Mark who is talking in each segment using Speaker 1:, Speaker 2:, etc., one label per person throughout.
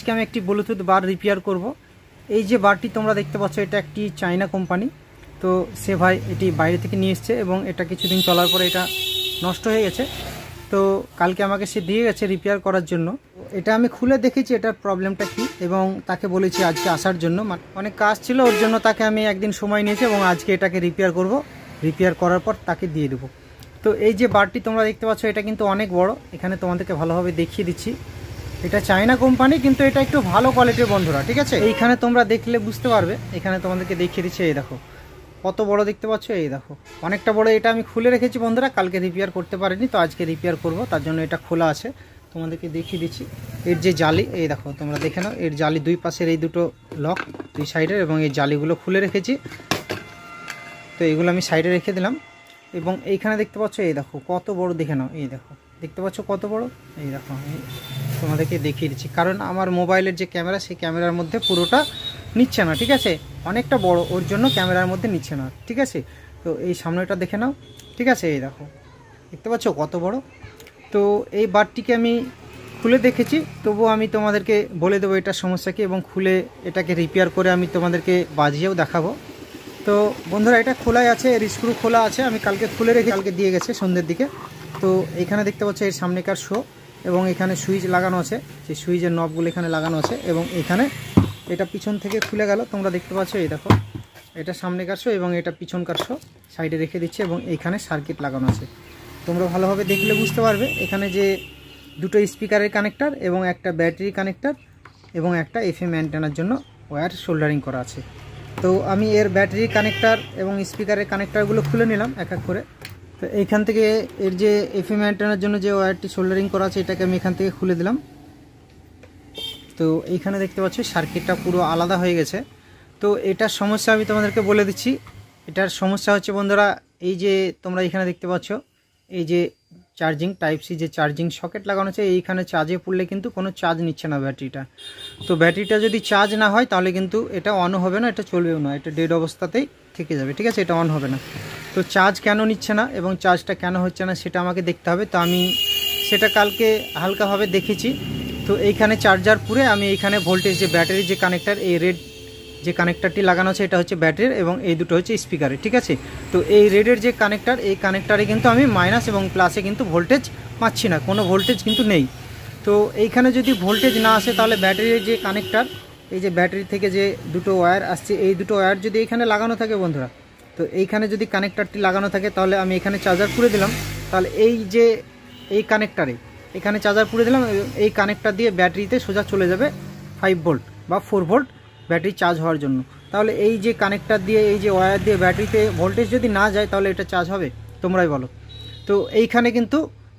Speaker 1: আজকে আমি একটি ব্লুটুথ বার রিপেয়ার করব। এই যে বারটি তোমরা দেখতে পাচ্ছ এটা একটি চায়না কোম্পানি। তো সে ভাই এটি বাইরে থেকে নিয়ে এসছে এবং এটা কিছুদিন চলার পরে এটা নষ্ট হয়ে গেছে। তো কালকে আমাকে সে দিয়ে গেছে রিপেয়ার করার জন্য। এটা আমি খুলে দেখেছি এটার প্রবলেমটা কি এবং তাকে বলেছি আজকে আসার জন্য। অনেক কাজ ছিল ওর জন্য তাকে আমি একদিন সময় নিয়েছি এবং আজকে এটাকে রিপেয়ার করব। রিপেয়ার করার পর তাকে দিয়ে দেবো। তো এই যে বারটি তোমরা দেখতে পাচ্ছ এটা কিন্তু অনেক বড়। এখানে তোমাদেরকে ভালোভাবে দেখিয়ে দিচ্ছি। এটা চায়না কোম্পানি কিন্তু এটা একটু ভালো কোয়ালিটির বন্ধুরা, ঠিক আছে। এইখানে তোমরা দেখলে বুঝতে পারবে। এখানে তোমাদেরকে দেখিয়ে দিচ্ছি, এই দেখো কত বড় দেখতে পাচ্ছ, এই দেখো অনেকটা বড়। এটা আমি খুলে রেখেছি বন্ধুরা, কালকে রিপেয়ার করতে পারিনি, তো আজকে রিপেয়ার করব, তার জন্য এটা খোলা আছে। তোমাদেরকে দেখিয়ে দিচ্ছি এর যে জালি, এই দেখো তোমরা দেখে নাও। এর জালি দুই পাশের এই দুটো লক দুই সাইডের, এবং এই জালিগুলো খুলে রেখেছি। তো এইগুলো আমি সাইডে রেখে দিলাম। এবং এইখানে দেখতে পাচ্ছ, এই দেখো কত বড়, দেখে নাও, এই দেখো দেখতে পাচ্ছ কত বড়। এই দেখো তোমাদেরকে দেখিয়ে দিচ্ছি, কারণ আমার মোবাইলের যে ক্যামেরা সেই ক্যামেরার মধ্যে পুরোটা নিচ্ছে না, ঠিক আছে। অনেকটা বড়, ওর জন্য ক্যামেরার মধ্যে নিচ্ছে না, ঠিক আছে। তো এই সামনেটা দেখে নাও, ঠিক আছে। এই দেখো দেখতে পাচ্ছ কত বড়। তো এই বারটিকে আমি খুলে দেখেছি, তবুও আমি তোমাদেরকে বলে দেবো এটার সমস্যা কী, এবং খুলে এটাকে রিপেয়ার করে আমি তোমাদেরকে বাজিয়েও দেখাবো। তো বন্ধুরা এটা খোলাই আছে, এর স্ক্রু খোলা আছে। আমি কালকে খুলে রেখে কালকে দিয়ে গেছে সন্ধ্যের দিকে। তো এইখানে দেখতে পাচ্ছ এর সামনেকার শো, এবং এখানে সুইচ লাগানো আছে, সেই সুইচের নবগুলো এখানে লাগানো আছে। এবং এখানে এটা পিছন থেকে খুলে গেল, তোমরা দেখতে পাচ্ছ, এই দেখো এটা সামনেকার শো এবং এটা পিছনকার শো সাইডে রেখে দিচ্ছে। এবং এইখানে সার্কিট লাগানো আছে, তোমরা ভালোভাবে দেখলে বুঝতে পারবে। এখানে যে দুটো স্পিকারের কানেক্টার এবং একটা ব্যাটারি কানেক্টার এবং একটা এফএম অ্যান্টেনার জন্য ওয়্যার সোল্ডারিং করা আছে। তো আমি এর ব্যাটারি কানেক্টার এবং স্পিকারের কানেক্টারগুলো খুলে নিলাম এক এক করে। তো এইখান থেকে এর যে এফএম অ্যান্টেনার জন্য যে ওয়্যারটি সোল্ডারিং করা আছে এটাকে আমি এখান থেকে খুলে দিলাম। তো এইখানে দেখতে পাচ্ছি সার্কিটটা পুরো আলাদা হয়ে গেছে। তো এটার সমস্যা আমি তোমাদেরকে বলে দিচ্ছি। এটার সমস্যা হচ্ছে বন্ধুরা, এই যে তোমরা এখানে দেখতে পাচ্ছ এই যে চার্জিং টাইপ সি যে চার্জিং সকেট লাগানো আছে, এইখানে চার্জে পড়লে কিন্তু কোনো চার্জ নিচ্ছে না ব্যাটারিটা। তো ব্যাটারিটা যদি চার্জ না হয় তাহলে কিন্তু এটা অন হবে না, এটা চলবেও না, এটা ডেড অবস্থাতেই থেকে যাবে, ঠিক আছে, এটা অন হবে না। তো চার্জ কেন নিচ্ছে না এবং চার্জটা কেন হচ্ছে না সেটা আমাকে দেখতে হবে। তো আমি সেটা কালকে হালকাভাবে দেখেছি। তো এইখানে চার্জার পুরে আমি এইখানে ভোল্টেজ যে ব্যাটারির যে কানেক্টার, এই রেড যে কানেক্টারটি লাগানো আছে এটা হচ্ছে ব্যাটারির এবং এই দুটো হচ্ছে স্পিকারের, ঠিক আছে। তো এই রেডের যে কানেক্টার, এই কানেক্টারে কিন্তু আমি মাইনাস এবং প্লাসে কিন্তু ভোল্টেজ পাচ্ছি না, কোনো ভোল্টেজ কিন্তু নেই। তো এইখানে যদি ভোল্টেজ না আসে তাহলে ব্যাটারির যে কানেক্টার, এই যে ব্যাটারি থেকে যে দুটো ওয়্যার আসছে, এই দুটো ওয়্যার যদি এইখানে লাগানো থাকে বন্ধুরা, তো এইখানে যদি কানেক্টারটি লাগানো থাকে তাহলে আমি এখানে চার্জার পুরে দিলাম, তাহলে এই যে এই কানেক্টারে এখানে চার্জার পুরে দিলাম, এই কানেক্টার দিয়ে ব্যাটারিতে সোজা চলে যাবে 5 ভোল্ট বা 4 ভোল্ট ব্যাটারি চার্জ হওয়ার জন্য। তাহলে এই যে কানেক্টার দিয়ে এই যে ওয়্যার দিয়ে ব্যাটারিতে ভোল্টেজ যদি না যায় তাহলে এটা চার্জ হবে, তোমরাই বলো। তো এইখানে কিন্তু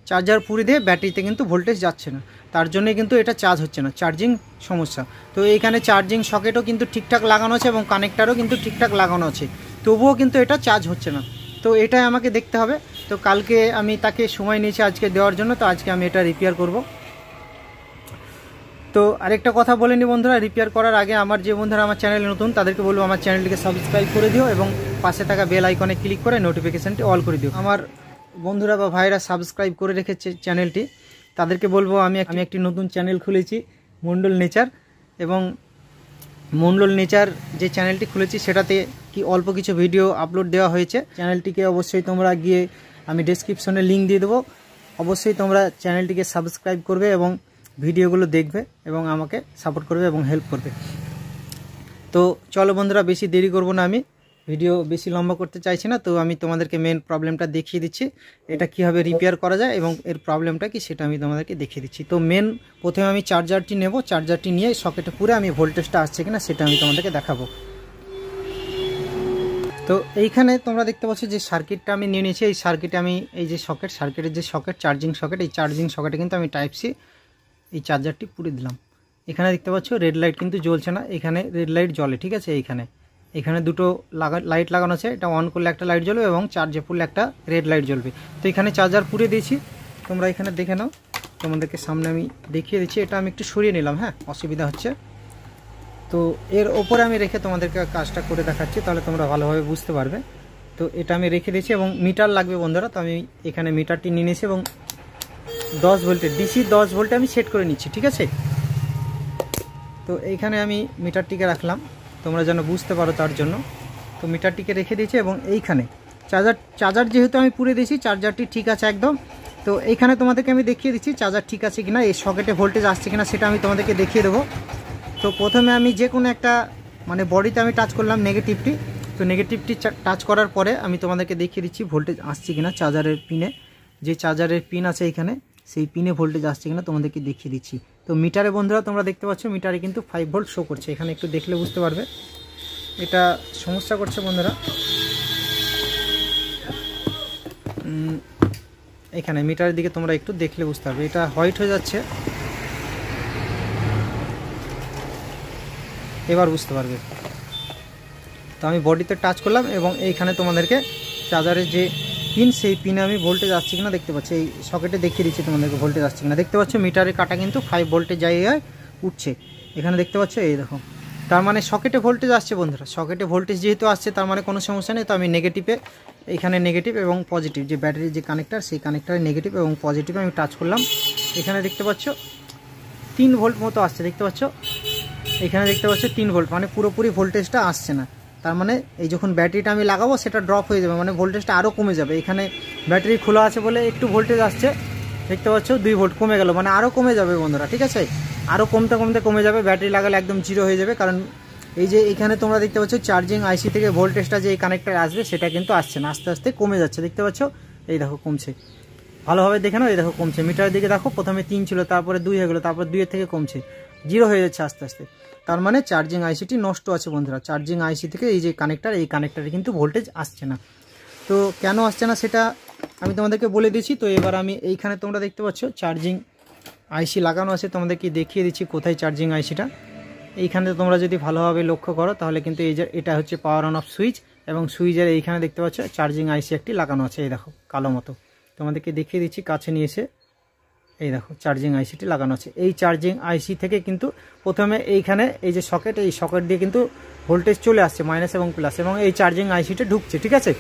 Speaker 1: চার্জার পুরে দিয়ে ব্যাটারিতে কিন্তু ভোল্টেজ যাচ্ছে না, তার জন্যই কিন্তু এটা চার্জ হচ্ছে না, চার্জিং সমস্যা। তো এইখানে চার্জিং সকেটও কিন্তু ঠিকঠাক লাগানো আছে এবং কানেক্টারও কিন্তু ঠিকঠাক লাগানো আছে, তবুও কিন্তু এটা চার্জ হচ্ছে না। তো এটাই আমাকে দেখতে হবে। তো কালকে আমি তাকে সময় নিয়েছি আজকে দেওয়ার জন্য, তো আজকে আমি এটা রিপেয়ার করব। তো আরেকটা কথা বলে নি বন্ধুরা, রিপেয়ার করার আগে আমার যে বন্ধুরা আমার চ্যানেলে নতুন তাদেরকে বলবো আমার চ্যানেলটিকে সাবস্ক্রাইব করে দিও এবং পাশে থাকা বেল আইকনে ক্লিক করে নোটিফিকেশানটি অল করে দিও। আমার বন্ধুরা বা ভাইরা সাবস্ক্রাইব করে রেখেছে চ্যানেলটি, তাদেরকে বলবো আমি একটি নতুন চ্যানেল খুলেছি মণ্ডল নেচার, এবং মণ্ডল নেচার যে চ্যানেলটি খুলেছি সেটাতে কি অল্প কিছু ভিডিও আপলোড দেওয়া হয়েছে। চ্যানেলটিকে অবশ্যই তোমরা গিয়ে, আমি ডেসক্রিপশনে লিঙ্ক দিয়ে দেবো, অবশ্যই তোমরা চ্যানেলটিকে সাবস্ক্রাইব করবে এবং ভিডিওগুলো দেখবে এবং আমাকে সাপোর্ট করবে এবং হেল্প করবে। তো চলো বন্ধুরা, বেশি দেরি করব না, আমি ভিডিও বেশি লম্বা করতে চাইছি না। তো আমি তোমাদেরকে মেন প্রবলেমটা দেখিয়ে দিচ্ছি, এটা কীভাবে রিপেয়ার করা যায় এবং এর প্রবলেমটা কি সেটা আমি তোমাদেরকে দেখিয়ে দিচ্ছি। তো প্রথমে আমি চার্জারটি নেব, চার্জারটি নিয়ে সকেটে পুরে আমি ভোল্টেজটা আসছে কিনা সেটা আমি তোমাদেরকে দেখাবো। তো এইখানে তোমরা দেখতে পাচ্ছ যে সার্কিটটা আমি নিয়ে নিয়েছি। এই সার্কিটে আমি এই যে সার্কিটের যে সকেট চার্জিং সকেট, এই চার্জিং সকেটে কিন্তু আমি টাইপ সি এই চার্জারটি পুরে দিলাম। এখানে দেখতে পাচ্ছ রেড লাইট কিন্তু জ্বলছে না, এখানে রেড লাইট জ্বলে, ঠিক আছে। এখানে দুটো লাইট লাগানো আছে, এটা অন করলে একটা লাইট জ্বলবে এবং চার্জে পড়লে একটা রেড লাইট জ্বলবে। তো এখানে চার্জার পুরে দিয়েছি, তোমরা এখানে দেখে নাও, তোমাদেরকে সামনে আমি দেখিয়ে দিচ্ছি। এটা আমি একটু সরিয়ে নিলাম, হ্যাঁ অসুবিধা হচ্ছে। তো এর ওপরে আমি রেখে তোমাদেরকে কাজটা করে দেখাচ্ছি, তাহলে তোমরা ভালোভাবে বুঝতে পারবে। তো এটা আমি রেখে দিয়েছি এবং মিটার লাগবে বন্ধুরা। তো আমি এখানে মিটারটি নিয়ে নিয়েছি এবং 10 ভোল্টের ডিসি 10 ভোল্টে আমি সেট করে নিচ্ছি, ঠিক আছে। তো এইখানে আমি মিটারটিকে রাখলাম তোমরা যেন বুঝতে পারো তার জন্য। তো মিটারটিকে রেখে দিয়েছি এবং এইখানে চার্জার যেহেতু আমি পুরে দিয়েছি, চার্জারটি ঠিক আছে একদম। তো এইখানে তোমাদেরকে আমি দেখিয়ে দিচ্ছি চার্জার ঠিক আছে কিনা, এই সকেটে ভোল্টেজ আসছে কিনা সেটা আমি তোমাদেরকে দেখিয়ে দেবো। তো প্রথমে আমি যে কোনো একটা মানে বডিতে আমি টাচ করলাম নেগেটিভটি। তো নেগেটিভটি টাচ করার পরে আমি তোমাদেরকে দেখিয়ে দিচ্ছি ভোল্টেজ আসছে কিনা চার্জারের পিনে, যে চার্জারের পিন আছে এইখানে সেই পিনে ভোল্টেজ আসছে কিনা তোমাদেরকে দেখিয়ে দিচ্ছি। তো মিটারে বন্ধুরা তোমরা দেখতে পাচ্ছ মিটারে কিন্তু 5 ভোল্ট শো করছে, এখানে একটু দেখলে বুঝতে পারবে। এটা সমস্যা করছে বন্ধুরা, এখানে মিটারের দিকে তোমরা একটু দেখলে বুঝতে পারবে, এটা হোয়াইট হয়ে যাচ্ছে, এবার বুঝতে পারবে। তো আমি বডিতে টাচ করলাম এবং এইখানে তোমাদেরকে চার্জারের যে পিন সেই পিনে আমি ভোল্টেজ আসছে কিনা দেখতে পাচ্ছি, এই সকেটে দেখিয়ে দিচ্ছি তোমাদেরকে ভোল্টেজ আসছে কিনা। দেখতে পাচ্ছ মিটারের কাটা কিন্তু 5 ভোল্টের জায়গায় উঠছে, এখানে দেখতে পাচ্ছ, এই দেখো। তার মানে সকেটে ভোল্টেজ আসছে বন্ধুরা, সকেটে ভোল্টেজ যেহেতু আসছে তার মানে কোনো সমস্যা নেই। তো আমি নেগেটিভে, এখানে নেগেটিভ এবং পজিটিভ যে ব্যাটারির যে কানেক্টার সেই কানেক্টারে নেগেটিভ এবং পজিটিভে আমি টাচ করলাম। এখানে দেখতে পাচ্ছ 3 ভোল্ট মতো আসছে, দেখতে পাচ্ছ এখানে দেখতে পাচ্ছ 3 ভোল্ট, মানে পুরোপুরি ভোল্টেজটা আসছে না। তার মানে এই যখন ব্যাটারিটা আমি লাগাবো সেটা ড্রপ হয়ে যাবে, মানে ভোল্টেজটা আরও কমে যাবে। এখানে ব্যাটারি খোলা আছে বলে একটু ভোল্টেজ আসছে, দেখতে পাচ্ছ 2 ভোল্ট কমে গেল, মানে আরও কমে যাবে বন্ধুরা, ঠিক আছে, আরও কমতে কমতে কমে যাবে, ব্যাটারি লাগালে একদম 0 হয়ে যাবে। কারণ এই যে এখানে তোমরা দেখতে পাচ্ছ চার্জিং আইসি থেকে ভোল্টেজটা যে এই কানেক্টারে আসবে সেটা কিন্তু আসছে না, আস্তে আস্তে কমে যাচ্ছে, দেখতে পাচ্ছ, এই দেখো কমছে, ভালোভাবে দেখে নাও, এই দেখো কমছে। মিটারের দিকে দেখো প্রথমে 3 ছিল, তারপরে 2 হয়ে গেলো, তারপর 2 এর থেকে কমছে, 0 হয়ে যাচ্ছে আস্তে আস্তে। তার মানে চার্জিং আইসিটি নষ্ট আছে বন্ধুরা, চার্জিং আইসি থেকে এই যে কানেক্টার, এই কানেক্টারে কিন্তু ভোল্টেজ আসছে না। তো কেন আসছে না সেটা আমি তোমাদেরকে বলে দিচ্ছি। তো এবার আমি এইখানে তোমরা দেখতে পাচ্ছ চার্জিং আইসি লাগানো আছে, তোমাদেরকে দেখিয়ে দিচ্ছি কোথায় চার্জিং আইসিটা। এইখানে তোমরা যদি ভালোভাবে লক্ষ্য করো তাহলে কিন্তু এই যে এটা হচ্ছে পাওয়ার অন অফ সুইচ, এবং সুইচের এইখানে দেখতে পাচ্ছ চার্জিং আইসি একটি লাগানো আছে, এই দেখো কালো মতো, তোমাদেরকে দেখিয়ে দিচ্ছি কাছে নিয়ে এসে, এই দেখো চার্জিং আইসিটি লাগানো আছে। এই চার্জিং আইসি থেকে কিন্তু প্রথমে এইখানে এই যে সকেট, এই সকেট দিয়ে কিন্তু ভোল্টেজ চলে আসছে মাইনাস এবং প্লাস, এবং এই চার্জিং আইসিটা ঢুকছে, ঠিক আছে।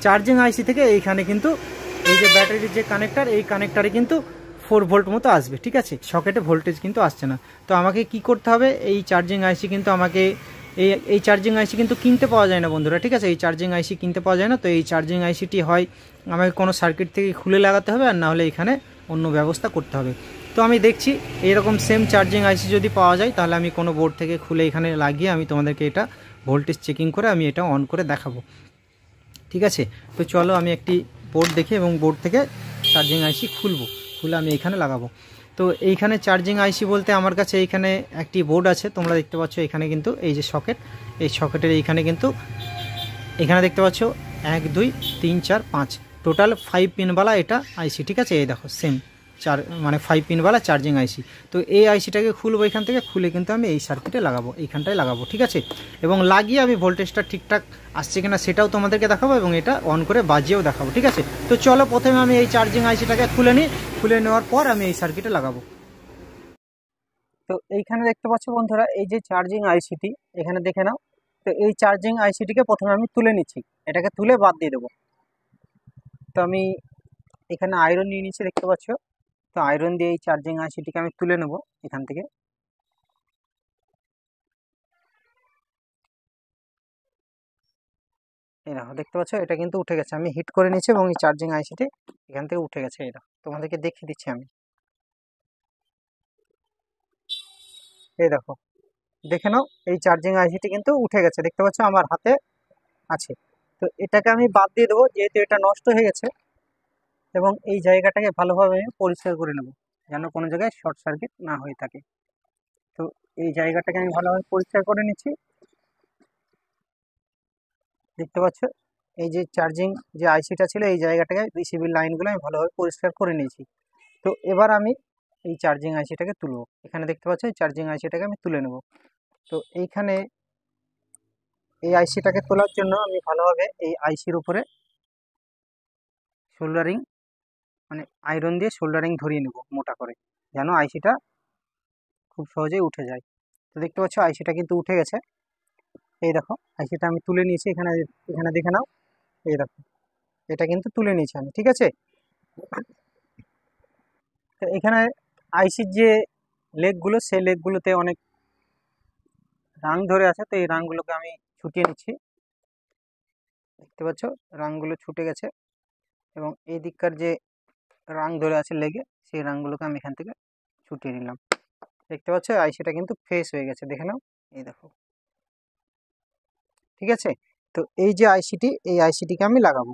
Speaker 1: চার্জিং আইসি থেকে এইখানে কিন্তু এই যে ব্যাটারির যে কানেক্টার, এই কানেক্টারে কিন্তু 4 ভোল্ট মতো আসবে, ঠিক আছে, সকেটে ভোল্টেজ কিন্তু আসছে না। তো আমাকে কি করতে হবে, এই চার্জিং আইসি কিন্তু আমাকে এই চার্জিং আইসি কিন্তু কিনতে পাওয়া যায় না বন্ধুরা, ঠিক আছে, এই চার্জিং আইসি কিনতে পাওয়া যায় না। তো এই চার্জিং আইসিটি হয় আমাকে কোনো সার্কিট থেকে খুলে লাগাতে হবে, আর না হলে এখানে অন্য ব্যবস্থা করতে হবে। তো আমি দেখছি এইরকম সেম চার্জিং আইসি যদি পাওয়া যায় তাহলে আমি কোনো বোর্ড থেকে খুলে এখানে লাগিয়ে আমি তোমাদেরকে এটা ভোল্টেজ চেকিং করে আমি এটা অন করে দেখাবো, ঠিক আছে। তো চলো আমি একটি বোর্ড দেখি এবং বোর্ড থেকে চার্জিং আইসি খুলে আমি এখানে লাগাবো। তো এইখানে চার্জিং আইসি বলতে আমার কাছে এইখানে একটি বোর্ড আছে, তোমরা দেখতে পাচ্ছ এখানে কিন্তু এই যে সকেট, এই সকেটের এইখানে কিন্তু এখানে দেখতে পাচ্ছ 1 2 3 4 5 টোটাল 5 পিনওয়ালা এটা আইসি, ঠিক আছে, এই দেখো সেম মানে 5 পিনওয়ালা চার্জিং আইসি। তো এই আইসিটাকে খুলবো, এখান থেকে খুলে কিন্তু আমি এই সার্কিটে লাগাবো, এইখানটায় লাগাবো, ঠিক আছে, এবং লাগিয়ে আমি ভোল্টেজটা ঠিকঠাক আসছে কিনা সেটাও তোমাদেরকে দেখাবো এবং এটা অন করে বাজিয়েও দেখাবো, ঠিক আছে। তো চলো প্রথমে আমি এই চার্জিং আইসিটাকে খুলে নিই, খুলে নেওয়ার পর আমি এই সার্কিটে লাগাবো। তো এইখানে দেখতে পাচ্ছ বন্ধুরা এই যে চার্জিং আইসিটি, এখানে দেখে নাও। তো এই চার্জিং আইসিটিকে প্রথমে আমি তুলে নিচ্ছি, এটাকে তুলে বাদ দিয়ে দেবো। তো আমি এখানে আয়রন নিয়ে নিচ্ছি, দেখতে পাচ্ছ। তো আয়রন দিয়ে এই চার্জিং আইসিটিকে আমি তুলে নেব এখান থেকে। এই দেখো দেখতে পাচ্ছ এটা কিন্তু উঠে গেছে, আমি হিট করে নিয়েছি এবং এই চার্জিং আইসিটি এখান থেকে উঠে গেছে, এটা তোমাদেরকে দেখিয়ে দিচ্ছি আমি। এই দেখো দেখে নাও এই চার্জিং আইসিটি কিন্তু উঠে গেছে, দেখতে পাচ্ছ আমার হাতে আছে। তো এটাকে আমি বাদ দিয়ে দেবো যেহেতু এটা নষ্ট হয়ে গেছে, এবং এই জায়গাটাকে ভালোভাবে আমি পরিষ্কার করে নেব যেন কোনো জায়গায় শর্ট সার্কিট না হয়ে থাকে। তো এই জায়গাটাকে আমি ভালোভাবে পরিষ্কার করে নিচ্ছি, দেখতে পাচ্ছ এই যে চার্জিং যে আইসিটা ছিল এই জায়গাটাকে রিসিভিং লাইনগুলো আমি ভালোভাবে পরিষ্কার করে নিয়েছি। তো এবার আমি এই চার্জিং আইসিটাকে তুলব, এখানে দেখতে পাচ্ছ এই চার্জিং আইসিটাকে আমি তুলে নেব। তো এইখানে এই আইসিটাকে তোলার জন্য আমি ভালোভাবে এই আইসির উপরে সোল্ডারিং মানে আয়রন দিয়ে সোল্ডারিং ধরিয়ে নেব মোটা করে, যেন আইসিটা খুব সহজেই উঠে যায়। তো দেখতে পাচ্ছ আইসিটা কিন্তু উঠে গেছে, এই দেখো আইসিটা আমি তুলে নিয়েছি, এখানে এখানে দেখে নাও, এই দেখো এটা কিন্তু তুলে নিয়েছি আমি, ঠিক আছে। তো এখানে আইসির যে লেগগুলো সেই লেগগুলোতে অনেক রাং ধরে আছে, তো এই রাংগুলোকে আমি ছুটিয়ে নিচ্ছি। দেখতে পাচ্ছ রাংগুলো ছুটে গেছে, এবং এই দিককার যে রাং ধরে আছে লেগে, সেই রাংগুলোকে আমি এখান থেকে ছুটিয়ে নিলাম। দেখতে পাচ্ছ আইসিটা কিন্তু ফ্রেশ হয়ে গেছে, দেখে নাও, এই দেখো। ঠিক আছে, তো এই যে আইসিটি, এই আইসিটিকে আমি লাগাবো,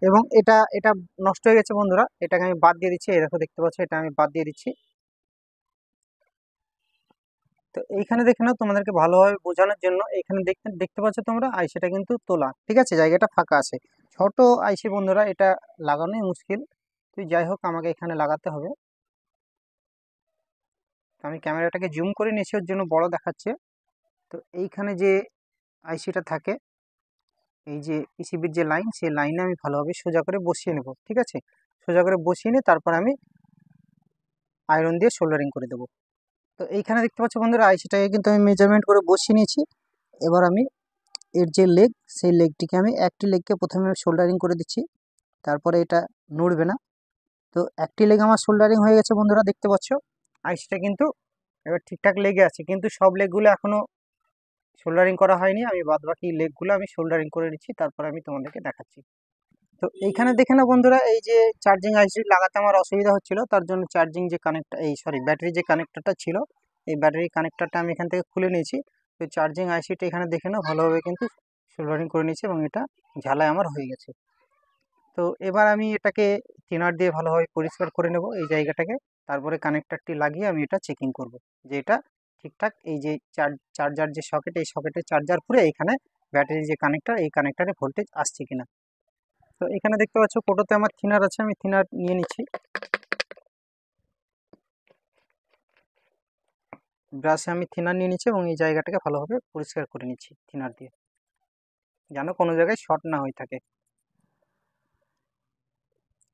Speaker 1: এবং এটা এটা নষ্ট হয়ে গেছে বন্ধুরা, এটাকে আমি বাদ দিয়ে দিচ্ছি। এই দেখো, দেখতে পাচ্ছ এটা আমি বাদ দিয়ে দিচ্ছি। তো এইখানে দেখে নাও, তোমাদেরকে ভালোভাবে বোঝানোর জন্য, এখানে দেখতে দেখতে পাচ্ছ তোমরা আইসিটা কিন্তু তোলা, ঠিক আছে, জায়গাটা ফাঁকা আছে। ছোট আইসি বন্ধুরা, এটা লাগানোই মুশকিল। তুই যাই হোক, আমাকে এখানে লাগাতে হবে। তো আমি ক্যামেরাটাকে জুম করে নিয়েছি, ওর জন্য বড় দেখাচ্ছে। তো এইখানে যে আইসিটা থাকে, এই যে পিসিবির যে লাইন, সেই লাইনে আমি ভালোভাবে সোজা করে বসিয়ে নেব। ঠিক আছে, সোজা করে বসিয়ে নিয়ে তারপর আমি আয়রন দিয়ে সোল্ডারিং করে দেবো। তো এইখানে দেখতে পাচ্ছ বন্ধুরা, আইসিটাকে কিন্তু আমি মেজারমেন্ট করে বসিয়ে নিয়েছি। এবার আমি এর যে লেগ, সেই লেগটিকে আমি একটি লেগকে প্রথমে সোল্ডারিং করে দিচ্ছি, তারপরে এটা নড়বে না। তো একটি লেগ আমার সোল্ডারিং হয়ে গেছে বন্ধুরা, দেখতে পাচ্ছ আইসিটা কিন্তু এবার ঠিকঠাক লেগে আছে, কিন্তু সব লেগগুলো এখনো সোল্ডারিং করা হয়নি। আমি বাদ বাকি লেগগুলো আমি সোল্ডারিং করে নিচ্ছি, তারপর আমি তোমাদেরকে দেখাচ্ছি। তো এইখানে দেখে না বন্ধুরা, এই যে চার্জিং আইসি লাগাতে আমার অসুবিধা হচ্ছিল, তার জন্য চার্জিং যে কানেক্টর, এই সরি ব্যাটারি যে কানেক্টরটা ছিল, এই ব্যাটারি কানেক্টরটা আমি এখান থেকে খুলে নিয়েছি। তো চার্জিং আইসিটা এখানে দেখে নাও, ভালোভাবে কিন্তু সোল্ডারিং করে নিয়েছি, এবং এটা ঝালাই আমার হয়ে গেছে। তো এবার আমি এটাকে থিনার দিয়ে ভালোভাবে পরিষ্কার করে নেব এই জায়গাটাকে। তারপরে কানেক্টরটি লাগিয়ে আমি এটা চেকিং করব যে এটা ঠিকঠাক, এই যে চার্জার যে সকেট, এই সকেটে চার্জার পুরে এইখানে ব্যাটারি যে কানেক্টর, এই কানেক্টরে ভোল্টেজ আসছে কিনা। তো এখানে দেখতে পাচ্ছ কোটোতে আমার থিনার আছে, আমি থিনার নিয়ে নিচ্ছি। ব্রাশে আমি থিনার নিয়ে নিচ্ছি, এবং এই জায়গাটাকে ভালোভাবে পরিষ্কার করে নিচ্ছি থিনার দিয়ে, যেন কোনো জায়গায় শর্ট না হয়ে থাকে।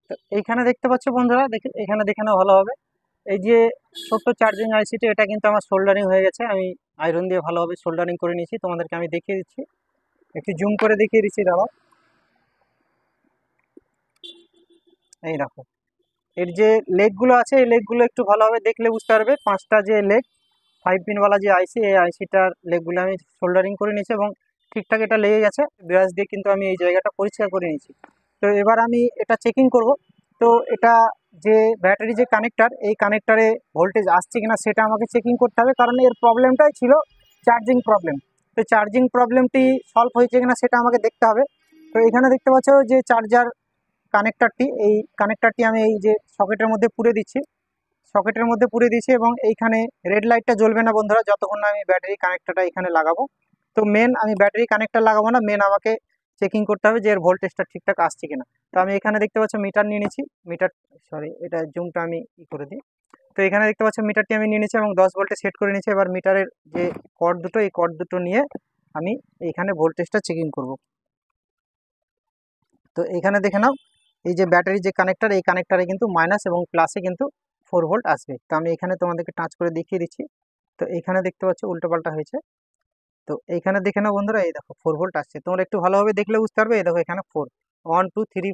Speaker 1: তো এইখানে দেখতে পাচ্ছ বন্ধুরা, দেখে এখানে দেখে নাও ভালোভাবে, এই যে ছোট্ট চার্জিং আইসিটি, এটা কিন্তু আমার সোল্ডারিং হয়ে গেছে। আমি আয়রন দিয়ে ভালোভাবে সোল্ডারিং করে নিয়েছি, তোমাদেরকে আমি দেখিয়ে দিচ্ছি, একটু জুম করে দেখিয়ে দিচ্ছি, দাঁড়াও। এই দেখো, এর যে লেগগুলো আছে, এই লেগগুলো একটু ভালোভাবে দেখলে বুঝতে পারবে। 5টা যে লেগ, 5 পিনওয়ালা যে আইসি, এই আইসিটার লেগগুলো আমি সোল্ডারিং করে নিয়েছি, এবং ঠিকঠাক এটা লেগে গেছে। ব্রাশ দিয়ে কিন্তু আমি এই জায়গাটা পরিষ্কার করে নিয়েছি। তো এবার আমি এটা চেকিং করব। তো এটা যে ব্যাটারি যে কানেক্টার, এই কানেক্টারে ভোল্টেজ আসছে কিনা সেটা আমাকে চেকিং করতে হবে, কারণ এর প্রবলেমটাই ছিল চার্জিং প্রবলেম। তো চার্জিং প্রবলেমটি সলভ হয়েছে কিনা সেটা আমাকে দেখতে হবে। তো এখানে দেখতে পাচ্ছ যে চার্জার কানেক্টারটি, এই কানেক্টারটি আমি এই যে সকেটের মধ্যে পুরে দিচ্ছি, সকেটের মধ্যে পুরে দিয়েছি, এবং এইখানে রেড লাইটটা জ্বলবে না বন্ধুরা যতক্ষণ না আমি ব্যাটারি কানেক্টরটা এখানে লাগাবো। তো মেন আমি ব্যাটারি কানেক্টর লাগাবো না, মেন আমাকে চেকিং করতে হবে যে এর ভোল্টেজটা ঠিকঠাক আসছে কিনা। তো আমি এখানে দেখতে পাচ্ছি মিটার নিয়ে নিচ্ছি, মিটার, সরি এটা জুমটা আমি করে দিই। তো এখানে দেখতে পাচ্ছি মিটারটি আমি নিয়ে নিচ্ছি, এবং 10 ভোল্টে সেট করে নিচ্ছি। এবার মিটারের যে কর্ড দুটো, এই কর্ড দুটো নিয়ে আমি এইখানে ভোল্টেজটা চেকিং করব। তো এখানে দেখে নাও, এই যে ব্যাটারি যে কানেক্টর, এই কানেক্টরে কিন্তু মাইনাস এবং প্লাসে কিন্তু 4 ভোল্ট আসবে। তো আমি এখানে তোমাদেরকে টাচ করে দেখিয়ে দিচ্ছি। তো এখানে দেখতে পাচ্ছ উল্টোপাল্টা হয়েছে। তো এইখানে দেখে নাও বন্ধুরা, এই দেখো 4 ভোল্ট আসছে, তোমরা একটু ভালোভাবে দেখলে বুঝতে পারবে। এই দেখো এখানে 4, 1 2 3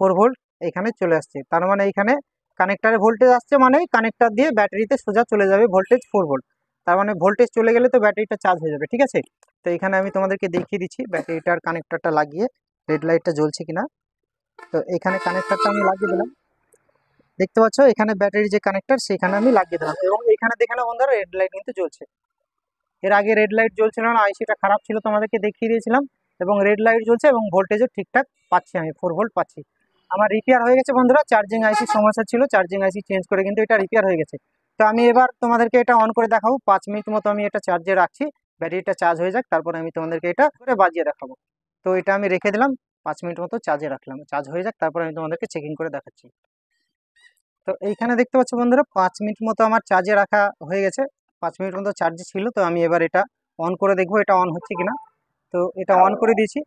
Speaker 1: 4 ভোল্ট এখানে চলে আসছে। তার মানে এইখানে কানেক্টারে ভোল্টেজ আসছে, মানে কানেক্টর দিয়ে ব্যাটারিতে সোজা চলে যাবে ভোল্টেজ 4 ভোল্ট। তার মানে ভোল্টেজ চলে গেলে তো ব্যাটারিটা চার্জ হয়ে যাবে, ঠিক আছে। তো এখানে আমি তোমাদেরকে দেখিয়ে দিচ্ছি ব্যাটারিটার কানেক্টরটা লাগিয়ে রেড লাইটটা জ্বলছে কিনা। তো এখানে কানেক্টরটা আমি লাগিয়ে দিলাম, দেখতে পাচ্ছ এখানে ব্যাটারি যে কানেক্টর সেখানে আমি লাগিয়ে দিলাম, এবং এখানে দেখে নাও বন্ধুরা রেড লাইট কিন্তু জ্বলছে। এর আগে রেড লাইট জ্বলছিল না, আইসিটা খারাপ ছিল, তোমাদেরকে দেখিয়ে দিয়েছিলাম, এবং রেড লাইট জ্বলছে, এবং ভোল্টেজও ঠিকঠাক পাচ্ছি, আমি 4 ভোল্ট পাচ্ছি। আমার রিপেয়ার হয়ে গেছে বন্ধুরা, চার্জিং আইসি সমস্যা ছিল, চার্জিং আইসি চেঞ্জ করে কিন্তু এটা রিপেয়ার হয়ে গেছে। তো আমি এবার তোমাদেরকে এটা অন করে দেখাবো, 5 মিনিট মতো আমি এটা চার্জে রাখছি, ব্যাটারিটা চার্জ হয়ে যাক, তারপরে আমি তোমাদেরকে এটা করে বাজিয়ে দেখাবো। তো এটা আমি রেখে দিলাম, 5 মিনিট মতো চার্জে রাখলাম, চার্জ হয়ে যাক, তারপর আমি তোমাদেরকে চেকিং করে দেখাচ্ছি। তো এইখানে দেখতে পাচ্ছ বন্ধুরা 5 মিনিট মতো আমার চার্জে রাখা হয়ে গেছে, 5 মিনিট মতো চার্জে ছিল। তো আমি এবার এটা অন করে দেখবো এটা অন হচ্ছে কিনা। তো এটা অন করে দিয়েছি,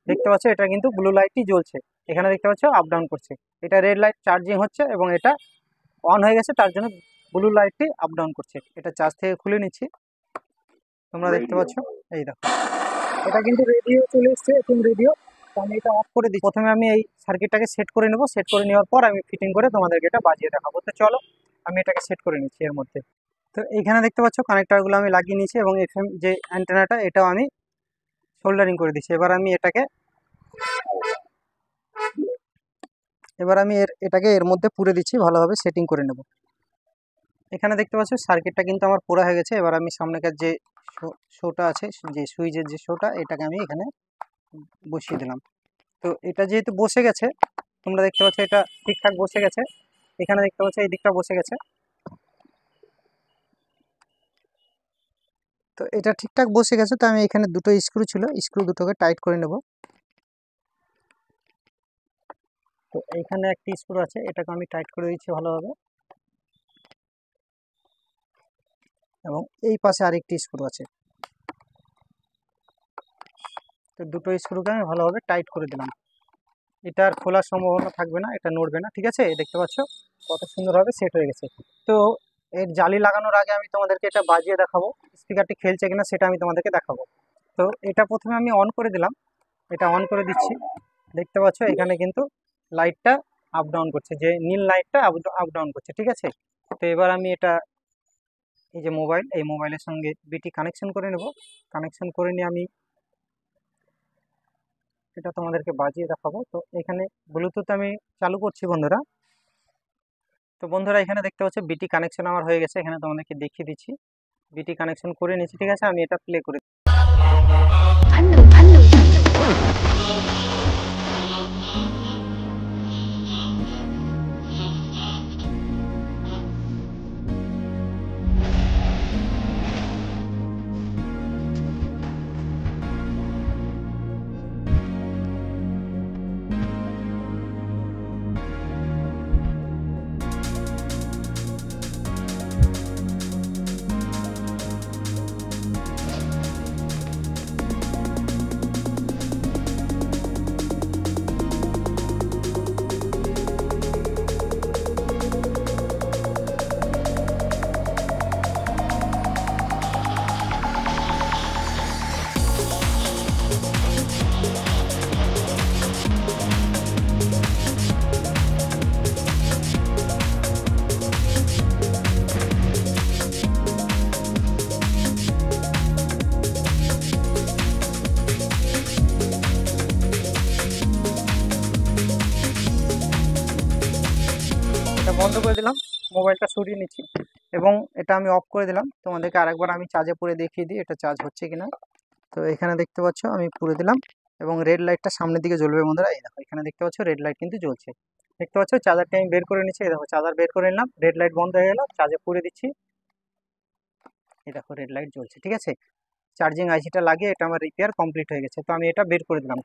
Speaker 1: দেখতে পাচ্ছ এটা কিন্তু ব্লু লাইটটি জ্বলছে, এখানে দেখতে পাচ্ছ আপ ডাউন করছে। এটা রেড লাইট চার্জিং হচ্ছে, এবং এটা অন হয়ে গেছে, তার জন্য ব্লু লাইটটি আপ ডাউন করছে। এটা চার্জ থেকে খুলে নিচ্ছি, তোমরা দেখতে পাচ্ছ, এই দেখো এটা কিন্তু রেডিও চলে এসছে, এখন রেডিও। তো আমি এটা অফ করে দিই, প্রথমে আমি এই সার্কিটটাকে সেট করে নেব, সেট করে নেওয়ার পর আমি ফিটিং করে তোমাদেরকে এটা বাজিয়ে দেখাবো। তো চলো আমি এটাকে সেট করে নিচ্ছি এর মধ্যে। তো এইখানে দেখতে পাচ্ছ কানেক্টারগুলো আমি লাগিয়ে নিয়েছি এবং এফএম যে অ্যান্টেনাটা এটাও আমি সোল্ডারিং করে দিচ্ছি। এবার আমি এটাকে এর মধ্যে পুরে দিচ্ছি, ভালোভাবে সেটিং করে নেব। এখানে দেখতে পাচ্ছ সার্কিটটা কিন্তু আমার পুরা হয়ে গেছে। এবার আমি সামনেকার যে শোটা আছে, যে সুইচের যে শোটা, এটাকে আমি এখানে বসিয়ে দিলাম। তো এটা যেহেতু বসে গেছে, তোমরা দেখতে পাচ্ছ এটা ঠিকঠাক বসে গেছে। এখানে দেখতে পাচ্ছ এই দিকটা বসে গেছে। তো এটা ঠিকঠাক বসে গেছে। তো আমি এখানে দুটো স্ক্রু ছিল, স্ক্রু দুটোকে টাইট করে নেব। তো এইখানে একটি স্ক্রু আছে, এটাকে আমি টাইট করে দিচ্ছি ভালোভাবে, এবং এই পাশে আরেকটি স্ক্রু আছে। তো দুটো স্ক্রুকে আমি ভালোভাবে টাইট করে দিলাম। এটা আর খোলার সম্ভাবনা থাকবে না, এটা নড়বে না। ঠিক আছে, দেখতে পাচ্ছ কত সুন্দরভাবে সেট হয়ে গেছে। তো এর জালি লাগানোর আগে আমি তোমাদেরকে এটা বাজিয়ে দেখাবো, স্পিকারটি খেলছে কিনা সেটা আমি তোমাদেরকে দেখাবো। তো এটা প্রথমে আমি অন করে দিলাম, এটা অন করে দিচ্ছি। দেখতে পাচ্ছ এখানে কিন্তু লাইটটা আপ ডাউন করছে, যে নীল লাইটটা আপ ডাউন করছে। ঠিক আছে, তো এবার আমি এটা, এই যে মোবাইল, এই মোবাইলের সঙ্গে বিটি কানেকশন করে নেব। কানেকশন করে নিয়ে আমি এটা তোমাদেরকে বাজিয়ে দেখাবো। তো এখানে ব্লুটুথ আমি চালু করছি বন্ধুরা। তো বন্ধুরা এখানে দেখতে পাচ্ছ বিটি কানেকশন আমার হয়ে গেছে, এখানে তোমাদেরকে দেখিয়ে দিচ্ছি। বিটি কানেকশন করে নিয়েছি। ঠিক আছে, আমি এটা প্লে করে এটা বন্ধ করে দিলাম, মোবাইলটা সরিয়ে নিচ্ছি এবং এটা আমি অফ করে দিলাম। তোমাদেরকে আরেকবার আমি চার্জে পুরে দেখিয়ে দিই এটা চার্জ হচ্ছে কিনা। তো এখানে দেখতে পাচ্ছ আমি পুরে দিলাম এবং রেড লাইটটা সামনের দিকে জ্বলবে বন্ধুরা। এই দেখো এখানে দেখতে পাচ্ছ রেড লাইট কিন্তু জ্বলছে। দেখতে পাচ্ছ চার্জারটা আমি বের করে নিচ্ছি। এই দেখো চার্জার বের করে নিলাম, রেড লাইট বন্ধ হয়ে গেল, চার্জে পুরে দিচ্ছি। এই দেখো রেড লাইট জ্বলছে। ঠিক আছে, চার্জিং আইসিটা লাগিয়ে এটা আমার রিপেয়ার কমপ্লিট হয়ে গেছে। তো আমি এটা বের করে দিলাম।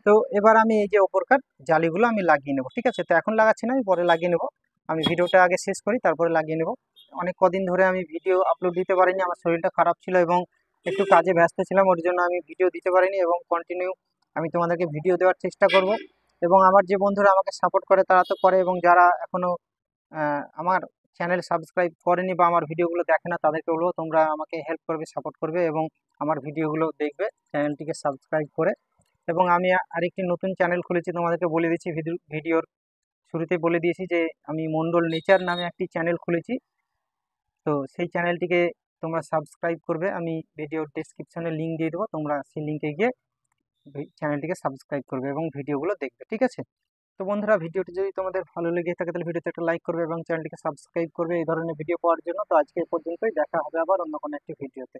Speaker 1: তো এবার আমি এই যে ওপরকার জালিগুলো আমি লাগিয়ে নেব। ঠিক আছে, তো এখন লাগাচ্ছি না, আমি পরে লাগিয়ে নেব। আমি ভিডিওটা আগে শেষ করি, তারপরে লাগিয়ে নেব। অনেক কদিন ধরে আমি ভিডিও আপলোড দিতে পারিনি, আমার শরীরটা খারাপ ছিল এবং একটু কাজে ব্যস্ত ছিলাম, ওর জন্য আমি ভিডিও দিতে পারিনি। এবং কন্টিনিউ আমি তোমাদেরকে ভিডিও দেওয়ার চেষ্টা করব। এবং আমার যে বন্ধুরা আমাকে সাপোর্ট করে তারা তো করে, এবং যারা এখনও আমার চ্যানেল সাবস্ক্রাইব করেনি বা আমার ভিডিওগুলো দেখে না, তাদেরকে বলবো তোমরা আমাকে হেল্প করবে, সাপোর্ট করবে এবং আমার ভিডিওগুলো দেখবে, চ্যানেলটিকে সাবস্ক্রাইব করে। এবং আমি আরেকটি নতুন চ্যানেল খুলেছি, তোমাদেরকে বলে দিচ্ছি, ভিডিওর শুরুতে বলে দিয়েছি যে আমি মন্ডল নেচার নামে একটি চ্যানেল খুলেছি। তো সেই চ্যানেলটিকে তোমরা সাবস্ক্রাইব করবে, আমি ভিডিওর ডেসক্রিপশনে লিঙ্ক দিয়ে দেবো, তোমরা সেই লিঙ্কে গিয়ে চ্যানেলটিকে সাবস্ক্রাইব করবে এবং ভিডিওগুলো দেখবে। ঠিক আছে, তো বন্ধুরা ভিডিওটি যদি তোমাদের ভালো লেগে থাকে তাহলে ভিডিওতে একটা লাইক করবে এবং চ্যানেলটিকে সাবস্ক্রাইব করবে এই ধরনের ভিডিও পাওয়ার জন্য। তো আজকে এই পর্যন্তই, দেখা হবে আবার অন্য কোনো একটি ভিডিওতে।